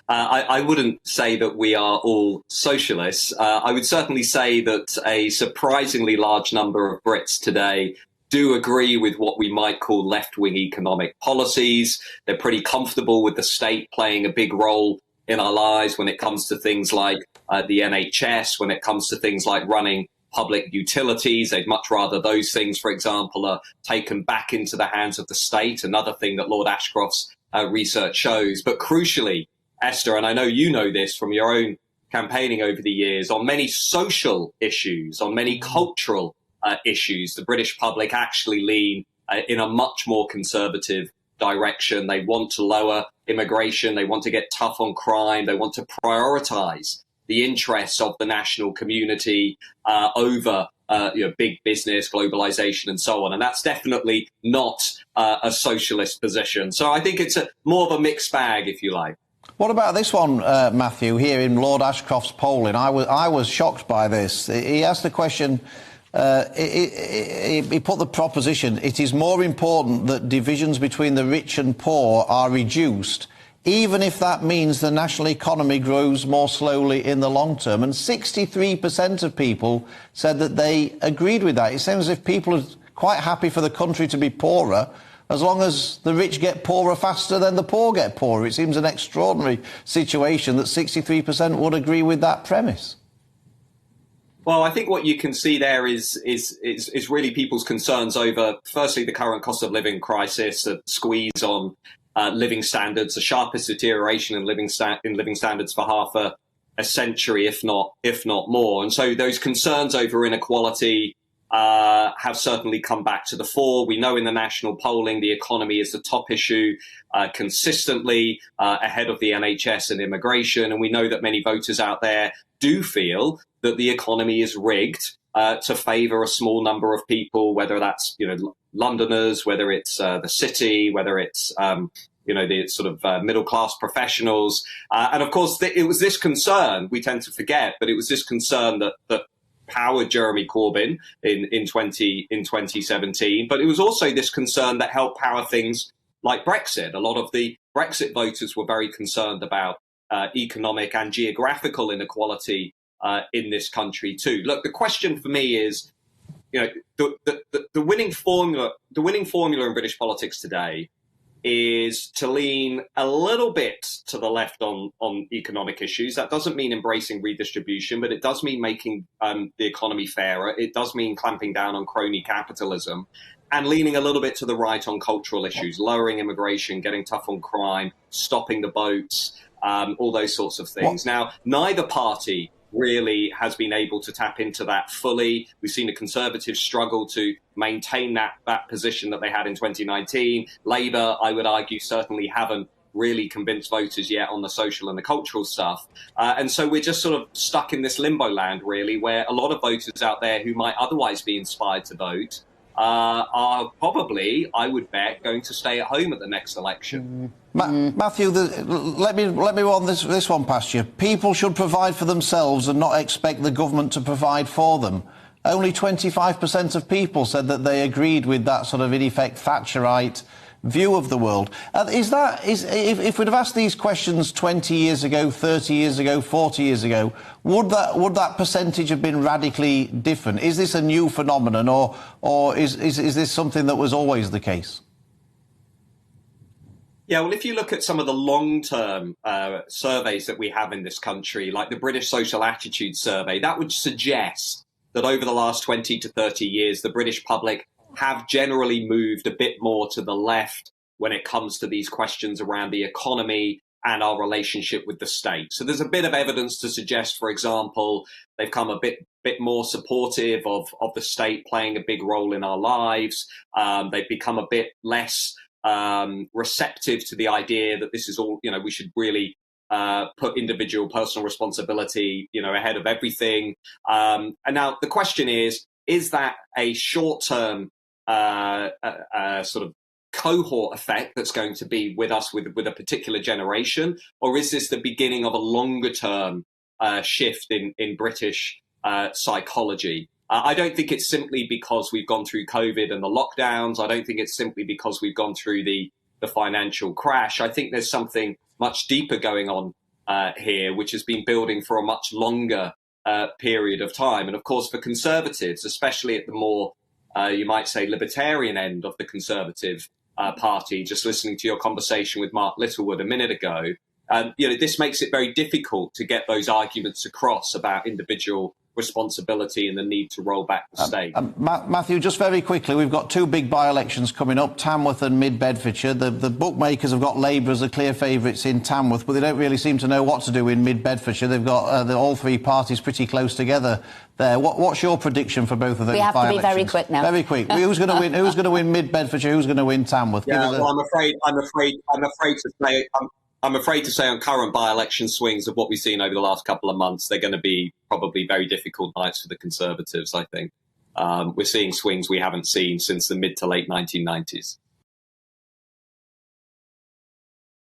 I wouldn't say that we are all socialists. I would certainly say that a surprisingly large number of Brits today do agree with what we might call left-wing economic policies. They're pretty comfortable with the state playing a big role in our lives when it comes to things like the NHS, when it comes to things like running public utilities. They'd much rather those things, for example, are taken back into the hands of the state, another thing that Lord Ashcroft's research shows. But crucially, Esther, and I know you know this from your own campaigning over the years, on many social issues, on many cultural issues, the British public actually lean in a much more conservative direction. They want to lower immigration. They want to get tough on crime. They want to prioritize the interests of the national community over big business, globalization, and so on. And that's definitely not a socialist position. So I think it's more of a mixed bag, if you like. What about this one, Matthew, here in Lord Ashcroft's polling? I was shocked by this. He asked the question, he put the proposition, it is more important that divisions between the rich and poor are reduced, even if that means the national economy grows more slowly in the long term. And 63% of people said that they agreed with that. It seems as if people are quite happy for the country to be poorer. As long as the rich get poorer faster, then the poor get poorer. It seems an extraordinary situation that 63% would agree with that premise. Well, I think what you can see there is really people's concerns over, firstly, the current cost of living crisis, the squeeze on living standards, the sharpest deterioration in living standards for half a century, if not more. And so those concerns over inequality have certainly come back to the fore. We know in the national polling, the economy is the top issue consistently ahead of the NHS and immigration. And we know that many voters out there do feel that the economy is rigged to favour a small number of people, whether that's Londoners, whether it's the city, whether it's the sort of middle class professionals. And of course, it was this concern, we tend to forget, but it was this concern that powered Jeremy Corbyn in 2017. But it was also this concern that helped power things like Brexit. A lot of the Brexit voters were very concerned about economic and geographical inequality in this country too. Look, the question for me is, the winning formula in British politics today is to lean a little bit to the left on economic issues. That doesn't mean embracing redistribution, but it does mean making the economy fairer. It does mean clamping down on crony capitalism, and leaning a little bit to the right on cultural issues, lowering immigration, getting tough on crime, stopping the boats, all those sorts of things. Now, neither party really has been able to tap into that fully. We've seen the Conservatives struggle to maintain that position that they had in 2019. Labour, I would argue, certainly haven't really convinced voters yet on the social and the cultural stuff. And so we're just sort of stuck in this limbo land, really, where a lot of voters out there who might otherwise be inspired to vote are probably, I would bet, going to stay at home at the next election. Matthew, let me run this one past you. People should provide for themselves and not expect the government to provide for them. Only 25% of people said that they agreed with that sort of, in effect, Thatcherite view of the world. If we'd have asked these questions 20 years ago, 30 years ago, 40 years ago, would that percentage have been radically different? Is this a new phenomenon, or is this something that was always the case? Yeah, well, if you look at some of the long-term surveys that we have in this country, like the British Social Attitude Survey, that would suggest that over the last 20 to 30 years, the British public have generally moved a bit more to the left when it comes to these questions around the economy and our relationship with the state. So there's a bit of evidence to suggest, for example, they've come a bit more supportive of the state playing a big role in our lives. They've become a bit less receptive to the idea that this is all, we should really put individual personal responsibility, ahead of everything. And now the question is that a short-term sort of cohort effect that's going to be with us with a particular generation, or is this the beginning of a longer-term shift in British psychology? I don't think it's simply because we've gone through COVID and the lockdowns. I don't think it's simply because we've gone through the financial crash. I think there's something much deeper going on here, which has been building for a much longer period of time. And of course, for Conservatives, especially at the more, you might say, libertarian end of the Conservative Party, just listening to your conversation with Mark Littlewood a minute ago, this makes it very difficult to get those arguments across about individual responsibility and the need to roll back the state. Matthew, just very quickly, we've got two big by-elections coming up, Tamworth and Mid-Bedfordshire. The bookmakers have got Labour as the clear favourites in Tamworth, but they don't really seem to know what to do in Mid-Bedfordshire. They've got all three parties pretty close together there. What's your prediction for both of those by-elections? We have to be very quick now. Very quick. Who's going to win? Who's going to win Mid-Bedfordshire? Who's going to win Tamworth? Yeah, well, I'm afraid to say on current by-election swings of what we've seen over the last couple of months, they're going to be probably very difficult nights for the Conservatives, I think. We're seeing swings we haven't seen since the mid to late 1990s.